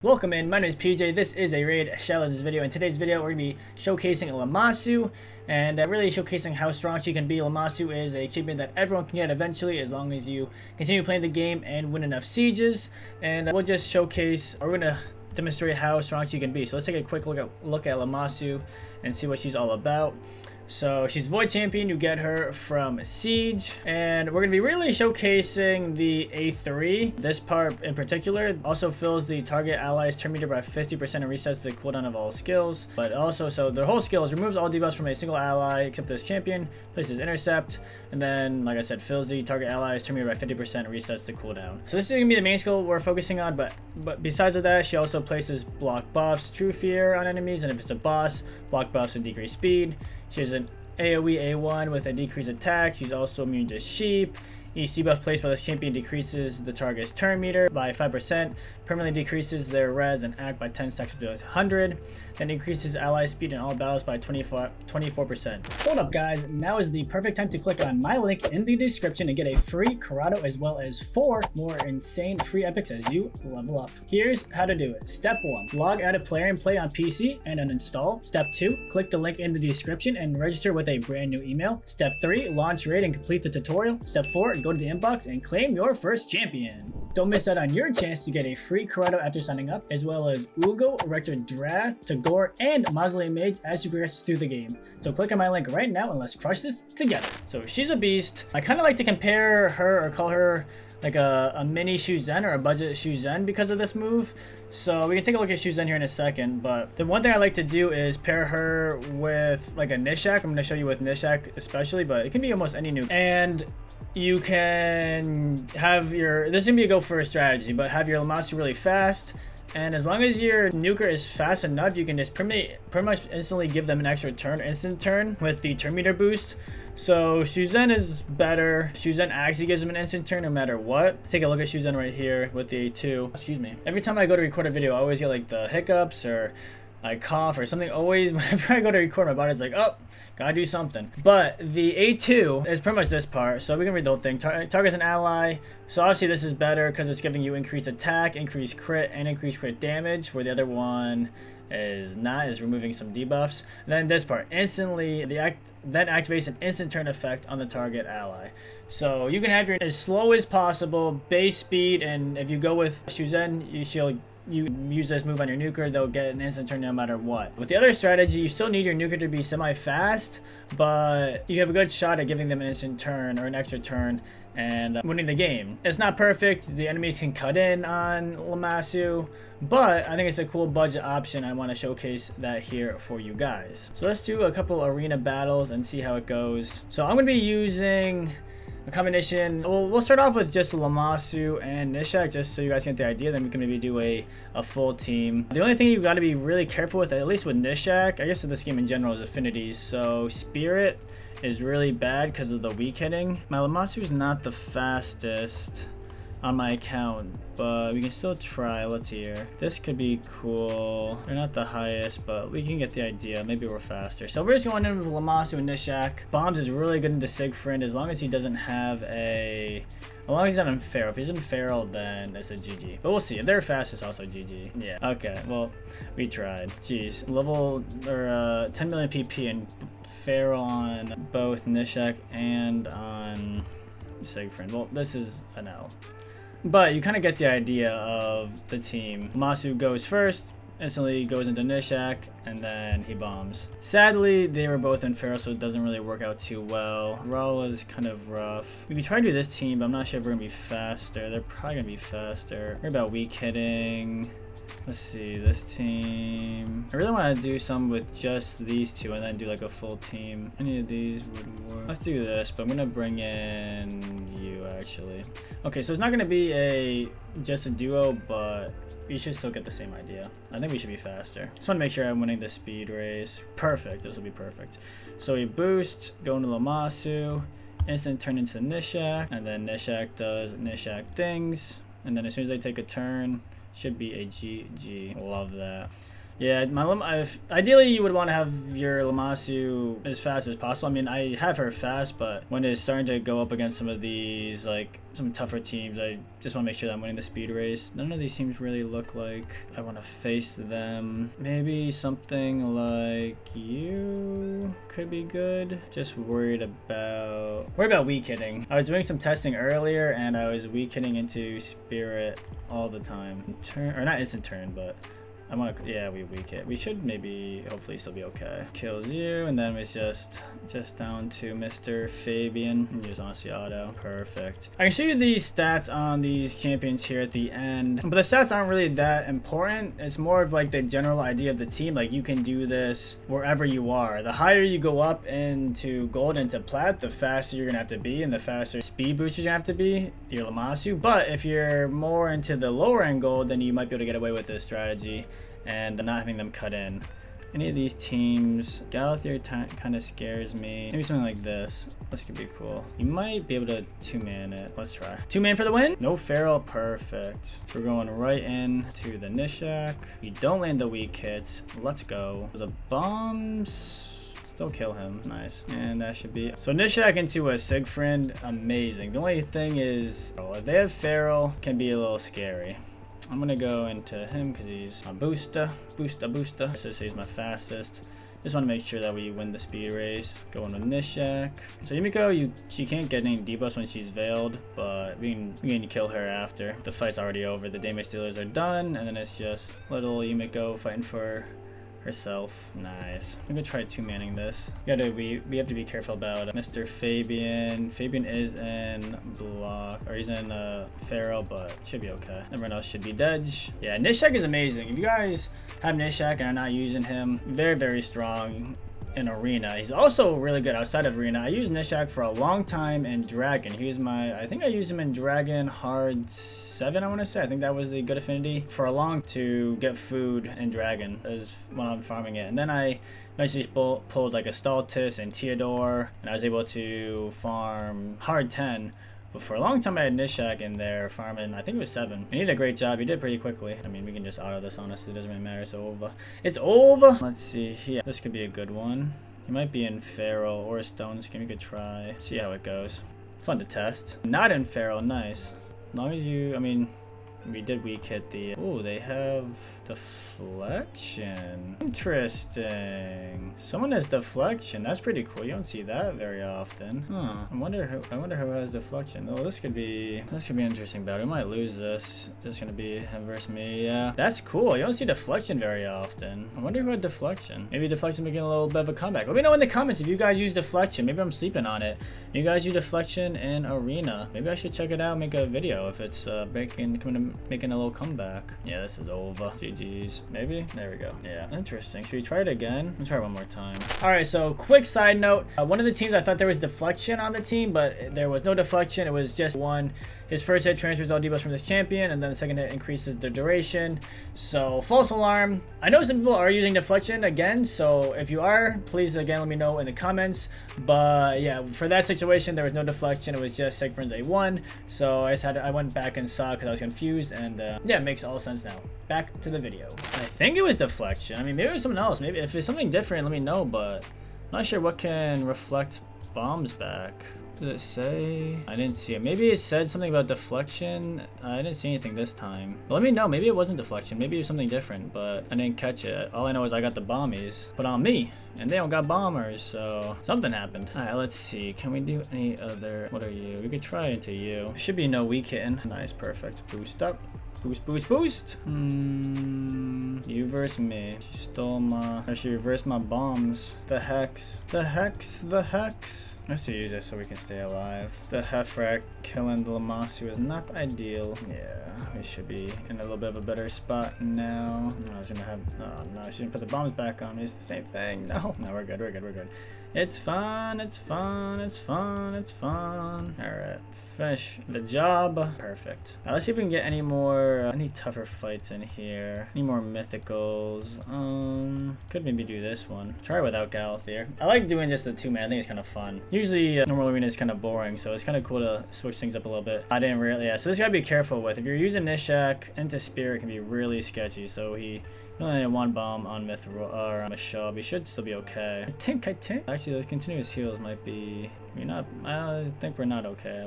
Welcome in, my name is PJ. This is a Raid Shadow Legends video. In today's video, we're going to be showcasing Lamasu and really showcasing how strong she can be. Lamasu is a champion that everyone can get eventually as long as you continue playing the game and win enough sieges. And we'll just showcase, or we're going to demonstrate how strong she can be. So let's take a quick look at Lamasu and see what she's all about. So she's Void Champion, you get her from Siege, and we're going to be really showcasing the A3. This part in particular also fills the target ally's turn meter by 50% and resets the cooldown of all skills. But also, so the whole skills removes all debuffs from a single ally except this champion, places intercept, and then, like I said, fills the target ally's turn meter by 50% and resets the cooldown. So this is going to be the main skill we're focusing on, but besides of that, she also places block buffs, True Fear on enemies, and if it's a boss, block buffs and decrease speed. She has an AoE A1 with a decreased attack. She's also immune to sheep. Each debuff placed by this champion decreases the target's turn meter by 5%, permanently decreases their res and act by 10 stacks up to 100, then increases ally speed in all battles by 24%. Hold up guys, now is the perfect time to click on my link in the description and get a free Karato as well as 4 more insane free epics as you level up. Here's how to do it. Step 1, log out of Player and Play on PC and uninstall. Step 2, click the link in the description and register with a brand new email. Step 3, launch raid and complete the tutorial. Step 4, go to the inbox and claim your first champion. Don't miss out on your chance to get a free Karato after signing up, as well as Uugo, Rector Drath, Tagoar, and Mausoleum Mage as you progress through the game. So click on my link right now and let's crush this together. So she's a beast. I kind of like to compare her or call her like a mini Shu-Zhen or a budget Shu-Zhen because of this move. So we can take a look at Shu-Zhen here in a second, but the one thing I like to do is pair her with like a Nishak. I'm going to show you with Nishak especially, but it can be almost any nuke. And you can have your, this is going to be a go for a strategy, but have your Lamasu really fast. And as long as your nuker is fast enough, you can just pretty much instantly give them an extra turn, instant turn with the turn meter boost. So Shu-Zhen is better. Shu-Zhen actually gives them an instant turn no matter what. Take a look at Shu-Zhen right here with the A2. Excuse me. Every time I go to record a video, I always get like the hiccups or I cough or something. Always whenever I go to record, my body's like, oh, gotta do something. But the A2 is pretty much this part, so we can read the whole thing. Target's an ally, so obviously this is better because it's giving you increased attack, increased crit, and increased crit damage, where the other one is not, is removing some debuffs. And then this part, instantly, then activates an instant turn effect on the target ally. So you can have your as slow as possible, base speed, and if you go with Shu-Zhen, you use this move on your nuker, they'll get an instant turn no matter what. With the other strategy, you still need your nuker to be semi-fast, but you have a good shot at giving them an instant turn or an extra turn and winning the game. It's not perfect, the enemies can cut in on Lamasu, but I think it's a cool budget option. I want to showcase that here for you guys. So let's do a couple arena battles and see how it goes. So I'm going to be using a combination. We'll start off with just Lamasu and Nishak just so you guys get the idea, then we can maybe do a full team. The only thing you've got to be really careful with, at least with Nishak, I guess in this game in general, is affinities. So Spirit is really bad because of the weak hitting. My Lamasu is not the fastest on my account, but we can still try. Let's hear. This could be cool. They're not the highest, but we can get the idea. Maybe we're faster. So we're just going in with Lamasu and Nishak. Bombs is really good into Siegfried as long as he doesn't have a... As long as he's not in Feral. If he's in Feral, then it's a GG. But we'll see. If they're fast, it's also GG. Yeah. Okay. Well, we tried. Jeez. Level or 10 million PP and Feral on both Nishak and on Siegfried. Well, this is an L. But you kind of get the idea of the team. Lamasu goes first, instantly goes into Nishak, and then he bombs. Sadly, they were both in Feral, so it doesn't really work out too well. Raw is kind of rough. We can try to do this team, but I'm not sure if we're going to be faster. They're probably going to be faster. We're about weak hitting. Let's see, this team. I really want to do some with just these two and then do like a full team. Any of these would work. Let's do this, but I'm going to bring in you actually. Okay, so it's not going to be just a duo, but you should still get the same idea. I think we should be faster. Just want to make sure I'm winning the speed race. Perfect, this will be perfect. So we boost, go into Lamasu, instant turn into Nishak, and then Nishak does Nishak things. And then as soon as they take a turn, should be a GG. Love that. Yeah, ideally you would want to have your Lamasu as fast as possible. I mean, I have her fast, but when it's starting to go up against some of these, like, some tougher teams, I just want to make sure that I'm winning the speed race. None of these teams really look like I want to face them. Maybe something like you could be good. Just worried about weak hitting. I was doing some testing earlier, and I was weak hitting into Spirit all the time. Turn, or not instant turn, but I want to, yeah, we weak hit. We should maybe, hopefully still be okay. Kills you, and then it's just down to Mr. Fabian. And just honestly auto. Perfect. I can show you the stats on these champions here at the end, but the stats aren't really that important. It's more of like the general idea of the team. Like, you can do this wherever you are. The higher you go up into gold into plat, the faster you're gonna have to be, and the faster speed boost you're gonna have to be, your Lamasu. But if you're more into the lower end gold, then you might be able to get away with this strategy and not having them cut in. Any of these teams, Galathier kind of scares me. Maybe something like this. This could be cool. You might be able to two-man it. Let's try. Two-man for the win? No Feral, perfect. So we're going right in to the Nishak. We don't land the weak hits. Let's go. The bombs, still kill him. Nice. And that should be. So Nishak into a Siegfried, amazing. The only thing is, if they have Feral, can be a little scary. I'm gonna go into him because he's a booster. So he's my fastest. Just want to make sure that we win the speed race. Going with Nishak. So Yumiko, she can't get any debuffs when she's veiled, but we can kill her after. The fight's already over. The damage dealers are done, and then it's just little Yumiko fighting for herself. Nice. I'm gonna try two-manning this. We have to be careful about Mr. Fabian. Fabian is in block, or he's in Feral, but should be okay. Everyone else should be dead. Yeah, Nishak is amazing. If you guys have Nishak and are not using him, very, very strong in arena. He's also really good outside of arena. I used Nishak for a long time in Dragon. I think I used him in Dragon Hard 7, I want to say. I think that was the good affinity for a long to get food in Dragon as when I'm farming it. And then I eventually pulled like a Staltis and Theodore, and I was able to farm Hard 10. But for a long time I had Nishak in there farming, I think it was 7. He did a great job. He did pretty quickly. I mean, we can just auto this, honestly. It doesn't really matter. It's over. It's over! Let's see here. This could be a good one. He might be in Feral or a Stone Skin. We could try. See how it goes. Fun to test. Not in Feral. Nice. As long as you, I mean, we did weak hit the... Oh, they have deflection. Interesting. Someone has deflection. That's pretty cool. You don't see that very often. Huh. I wonder who has deflection. Oh, this could be an interesting battle. We might lose this. It's gonna be him versus me. Yeah, that's cool. You don't see deflection very often. I wonder who had deflection. Maybe deflection making a little bit of a comeback. Let me know in the comments if you guys use deflection. Maybe I'm sleeping on it. You guys use deflection in arena. Maybe I should check it out and make a video if it's making a little comeback. Yeah, this is over. GG's. Maybe? There we go. Yeah. Interesting. Should we try it again? Let's try one more time. Alright, so quick side note. One of the teams, I thought there was deflection on the team, but there was no deflection. It was just one. His first hit transfers all debuffs from this champion, and then the second hit increases the duration. So, false alarm. I know some people are using deflection again, so if you are, please again let me know in the comments. But yeah, for that situation, there was no deflection. It was just Siegfried's A1. So I went back and saw because I was confused, and yeah, it makes all sense now. Back to the video. I think it was deflection. I mean, maybe it was something else. Maybe if it's something different, let me know, but I'm not sure what can reflect bombs back. Does it say? I didn't see it. Maybe it said something about deflection. I didn't see anything this time. But let me know. Maybe it wasn't deflection. Maybe it was something different, but I didn't catch it. All I know is I got the bombies put on me, and they don't got bombers, so something happened. Alright, let's see. Can we do any other? What are you? We could try into you. Should be no weak hitting. Nice, perfect. Boost up. Boost, boost, boost. You versus me. She stole my... Or she reversed my bombs. The hex. The hex. The hex. Let's use this so we can stay alive. The Hefrak killing the Lamasu is not ideal. Yeah, we should be in a little bit of a better spot now. I was gonna have... Oh, no, I shouldn't put the bombs back on me. It's the same thing. No, we're good. We're good. We're good. It's fun. It's fun. It's fun. It's fun. Alright. Finish the job. Perfect. Now let's see if we can get any more... any tougher fights in here. Any more mythicals. Could maybe do this one. Try without Galathier. I like doing just the two-man. I think it's kind of fun. Usually normal arena is kind of boring, so it's kind of cool to switch things up a little bit. I didn't really... Yeah, so this you gotta be careful with. If you're using Nishak into Spirit can be really sketchy, so he only had 1 bomb on Mithril or on Mashab. He should still be okay. I think. Actually, those continuous heals might be. I think we're not okay.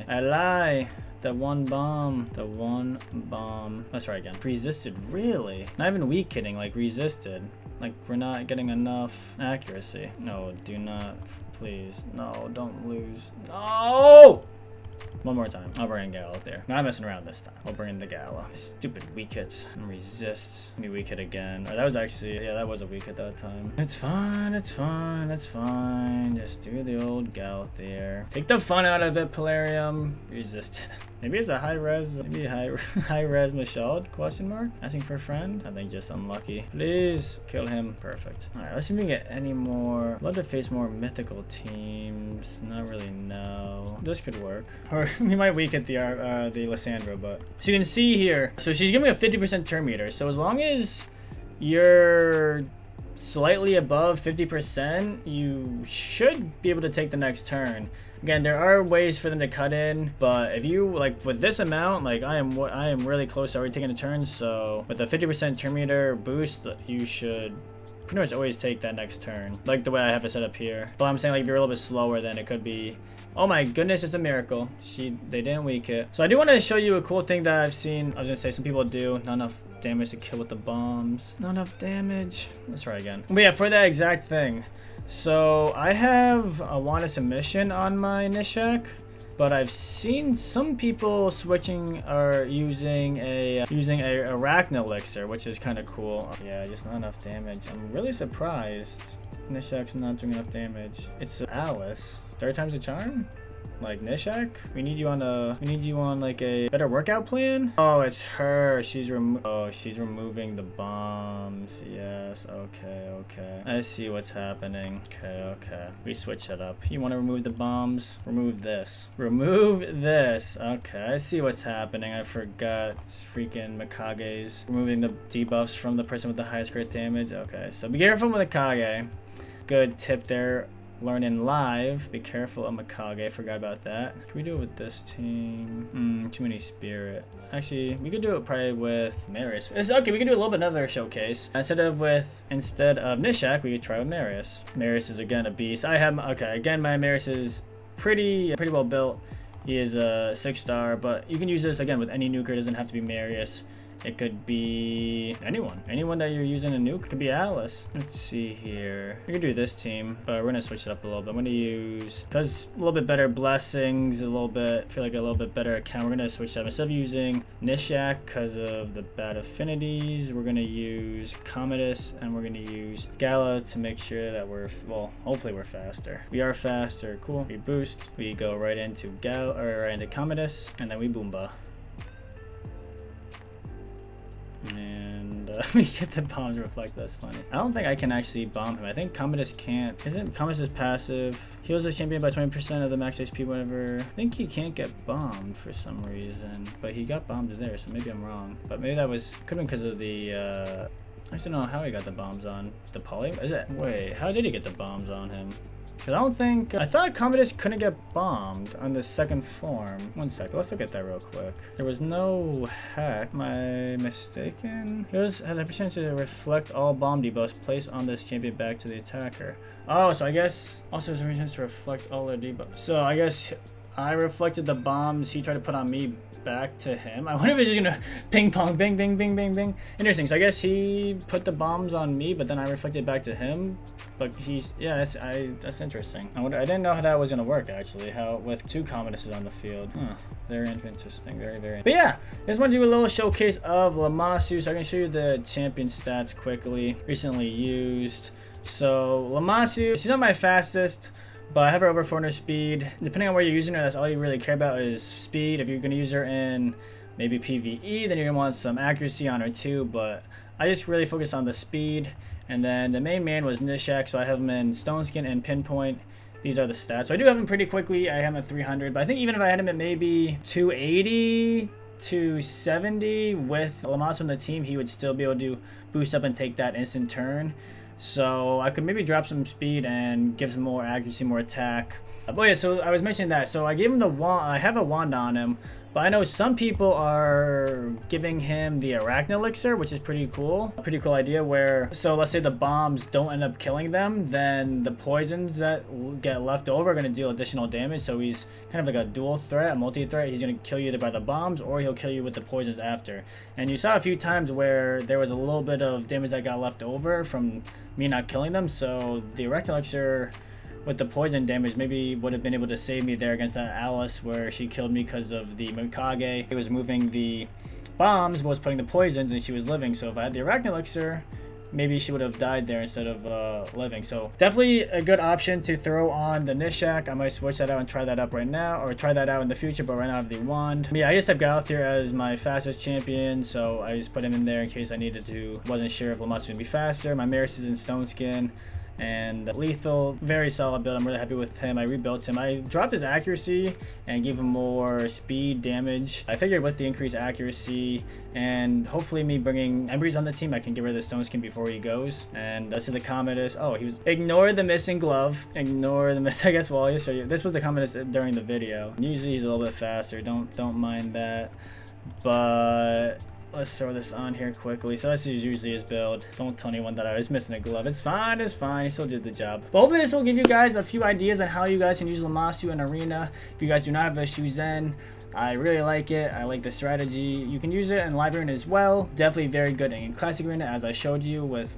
I lie. The 1 bomb. The 1 bomb. Let's try again. Resisted, really? Not even weak hitting, like resisted. Like we're not getting enough accuracy. No, do not, please. No, don't lose. No! One more time. I'll bring in Gala there. Not messing around this time. I'll bring in the Gala. Stupid weak hits. And resists. Let me weak hit again. Oh, that was actually, yeah, that was a weak hit that time. It's fine. It's fine. It's fine. Just do the old Gal there. Take the fun out of it, Polarium. Resisted. Maybe it's a high res. Maybe high res Mashald? Question mark? Asking for a friend? I think just unlucky. Please kill him. Perfect. Alright, let's see if we can get any more. I'd love to face more mythical teams. Not really, no. This could work. Or we might weak at the Lysandra, but. So you can see here. So she's giving a 50% turn meter. So as long as you're slightly above 50%, you should be able to take the next turn. Again, there are ways for them to cut in, but if you like with this amount, like I am really close to already taking a turn. So with a 50% turn meter boost, you should pretty much always take that next turn, like the way I have it set up here. But I'm saying like if you're a little bit slower, then it could be. Oh my goodness, it's a miracle. They didn't weak it. So I do want to show you a cool thing that I've seen. I was gonna say some people do. Not enough damage to kill with the bombs. Not enough damage. Let's try again. But yeah, for that exact thing. So I have a wand of submission on my Nishak, but I've seen some people switching or using a Arachne elixir, which is kind of cool. Yeah, just not enough damage. I'm really surprised Nishak's not doing enough damage. It's Alice. 3rd time's a charm? Like Nishak? We need you on like a better workout plan? Oh, it's her. She's removing the bombs. Yes, okay. I see what's happening. Okay. We switch it up. You want to remove the bombs? Remove this. Okay, I see what's happening. I forgot freaking Mikage's removing the debuffs from the person with the highest crit damage. Okay, so be careful with Mikage. Good tip there. Learning live. Be careful of Mikage. Forgot about that. Can we do it with this team? Too many spirit. Actually, we could do it probably with Marius. It's okay. We can do a little bit another showcase. Instead of Nishak, we could try with Marius. Marius is again a beast. Again, my Marius is pretty well built. He is a 6-star, but you can use this again with any nuker. It doesn't have to be Marius. It could be anyone that you're using a nuke. It could be Alice. Let's see here. We could do this team, but we're gonna switch it up a little bit. I'm gonna use, because a little bit better blessings, I feel like a little bit better account. We're gonna switch that. Instead of using Nishak because of the bad affinities, we're gonna use Commodus, and we're gonna use Gala to make sure that hopefully we're faster. We are faster. Cool. We boost. We go right into right into Commodus, and then we Boomba. And we get the bombs reflect. That's funny. I don't think I can actually bomb him. I think Commodus can't. Isn't Commodus passive? Heals the champion by 20% of the max HP whenever. I think he can't get bombed for some reason, but he got bombed there, so maybe I'm wrong. But maybe that could have been because of the I just don't know how he got the bombs on the poly. Wait, how did he get the bombs on him? Because I thought Commodus couldn't get bombed on the 2nd form. 1 second, let's look at that real quick. There was no hack. Am I mistaken? He has a percentage to reflect all bomb debuffs placed on this champion back to the attacker. Oh, so I guess also there's a reason to reflect all their debuffs. So I guess I reflected the bombs he tried to put on me back to him. I wonder if it's just gonna ping pong, bing, bing, bing, bing, bing. Interesting. So I guess he put the bombs on me, but then I reflected back to him. But that's interesting. I didn't know how that was gonna work actually. How with 2 Commoduses on the field. Very interesting. Very. But yeah, I just want to do a little showcase of Lamasu. So I can show you the champion stats quickly. Recently used. So Lamasu, she's not my fastest, but I have her over 400 speed. Depending on where you're using her, that's all you really care about is speed. If you're going to use her in maybe PvE, then you're going to want some accuracy on her too, but I just really focus on the speed. And then the main man was Nishak, so I have him in Stone Skin and Pinpoint. These are the stats. So I do have him pretty quickly. I have him at 300, but I think even if I had him at maybe 280 to 70 with Lamasu on the team, he would still be able to boost up and take that instant turn. So I could maybe drop some speed and give some more accuracy, more attack. But yeah, so I was mentioning that. So I gave him the wand. I have a wand on him, But I know some people are giving him the Arachne Elixir, which is pretty cool. A pretty cool idea where, so let's say the bombs don't end up killing them, then the poisons that get left over are going to deal additional damage. So he's kind of like a dual threat, a multi-threat. He's going to kill you either by the bombs or he'll kill you with the poisons after. And you saw a few times where there was a little bit of damage that got left over from me not killing them. So the Arachne Elixir with the poison damage maybe would have been able to save me there against that Alice where she killed me because of the Mikage. It was moving the bombs but was putting the poisons and she was living. So if I had the Arachne Elixir, maybe she would have died there instead of living. So definitely a good option to throw on the Nishak. I might switch that out and try that up right now, or try that out in the future, but right now I have the wand. Yeah, I just have Galathir as my fastest champion, so I just put him in there in case I needed to. Wasn't sure if Lamasu would be faster. My Maris is in Stone Skin. And lethal, very solid build. I'm really happy with him. I rebuilt him. I dropped his accuracy and gave him more speed damage. I figured with the increased accuracy and hopefully me bringing Embreeze on the team, I can get rid of the Stone Skin before he goes. And let's see the comment is, oh, he was, ignore the missing glove. Ignore the miss, I guess, well, I'll just show you. This was the comment during the video. Usually he's a little bit faster. Don't mind that. But let's throw this on here quickly. So this is usually his build. Don't tell anyone that I was missing a glove. It's fine, it's fine. He still did the job. But hopefully this will give you guys a few ideas on how you guys can use Lamasu in Arena. If you guys do not have a Shu-Zhen, I really like it. I like the strategy. You can use it in Live Arena as well. Definitely very good in Classic Arena, as I showed you, with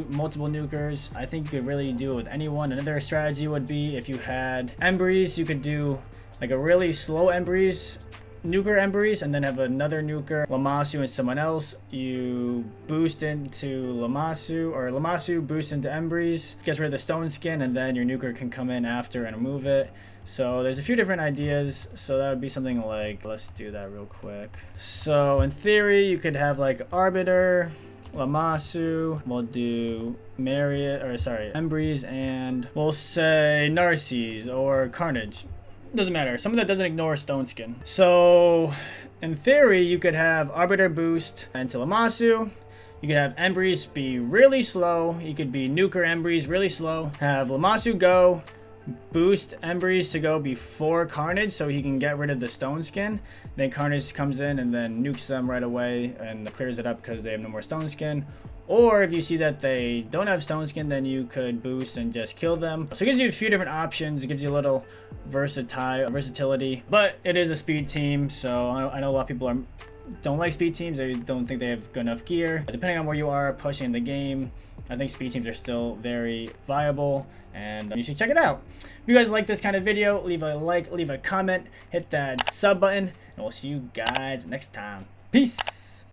multiple nukers. I think you could really do it with anyone. Another strategy would be if you had Embreeze, you could do like a really slow Embreeze, nuker Embreeze, and then have another nuker Lamasu and someone else. You boost into Lamasu, or Lamasu boost into Embreeze, gets rid of the Stone Skin, and then your nuker can come in after and remove it. So there's a few different ideas. So that would be something like, let's do that real quick. So in theory, you could have like Arbiter, Lamasu, we'll do Embreeze, and we'll say Narcisse or Carnage. Doesn't matter. Someone that doesn't ignore Stone Skin. So in theory, you could have Arbiter boost into Lamasu. You could have Embreeze be really slow. You could be nuker Embreeze really slow. Have Lamasu go, boost Embreeze to go before Carnage so he can get rid of the Stone Skin. Then Carnage comes in and then nukes them right away and clears it up because they have no more Stone Skin. Or if you see that they don't have Stone Skin, then you could boost and just kill them. So it gives you a few different options. It gives you a little versatility. But it is a speed team, so I know a lot of people don't like speed teams. They don't think they have good enough gear. Depending on where you are pushing the game, I think speed teams are still very viable, and you should check it out. If you guys like this kind of video, leave a like, leave a comment, hit that sub button, and we'll see you guys next time. Peace!